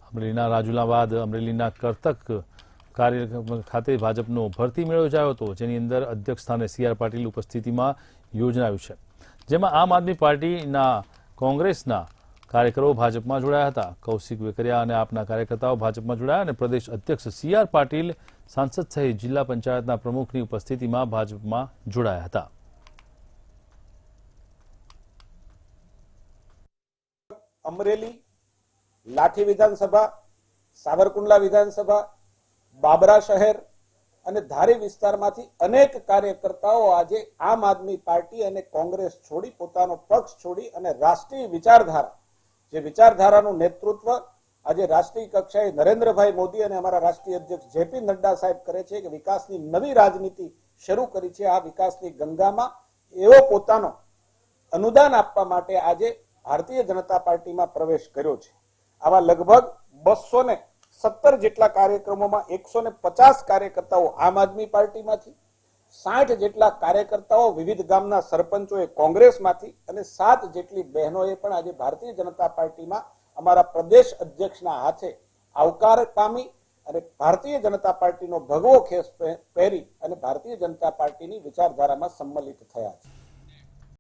અમરેલીના રાજુલા બાદ અમરેલીના કરતક કાર્યક્રમ ખાતે ભાજપનો ભરતી મેળો યોજાયો હતો, જેની અંદર અધ્યક્ષ સ્થાને સી.આર. પાટીલ ઉપસ્થિતિમાં યોજાયું છે, જેમાં આમ આદમી પાર્ટીના કોંગ્રેસના કાર્યકરો ભાજપમાં જોડાયા હતા। કૌશિક વેકરિયા અને આપના કાર્યકર્તાઓ ભાજપમાં જોડાયા અને પ્રદેશ અધ્યક્ષ સી.આર. પાટીલ સાંસદ સહિત જિલ્લા પંચાયતના પ્રમુખની ઉપસ્થિતિમાં ભાજપમાં જોડાયા હતા। अमरेली, लाठी विधानसभा, सावरकुंडला विधानसभा, बाबरा शहर અને ધારી વિસ્તારમાંથી અનેક કાર્યકર્તાઓ આજે આમ આદમી પાર્ટી અને કોંગ્રેસ છોડી પોતાનો પક્ષ છોડી અને રાષ્ટ્રીય વિચારધારા, જે વિચારધારાનું નેતૃત્વ આજે રાષ્ટ્રીય કક્ષાએ નરેન્દ્રભાઈ મોદી અને અમારા રાષ્ટ્રીય અધ્યક્ષ જેપી નડ્ડા સાહેબ કરે છે કે વિકાસની નવી રાજનીતિ શરૂ કરી છે। આ વિકાસની ગંગામાં એવો પોતાનો અનુદાન આપવા માટે આજે ભારતીય જનતા પાર્ટીમાં પ્રવેશ કર્યો છે। આવા લગભગ 217 જેટલા કાર્યક્રમોમાં 150 કાર્યકર્તાઓ આમ આદમી પાર્ટીમાંથી, 60 જેટલા કાર્યકર્તાઓ વિવિધ ગામના સરપંચોએ કોંગ્રેસમાંથી અને 7 જેટલી બહેનોએ પણ આજે ભારતીય જનતા પાર્ટીમાં અમારા પ્રદેશ અધ્યક્ષના હાથે આવકાર પામી અને ભારતીય જનતા પાર્ટીનો ભગવો ખેસ પહેરી અને ભારતીય જનતા પાર્ટીની વિચારધારામાં સંમલિત થયા છે।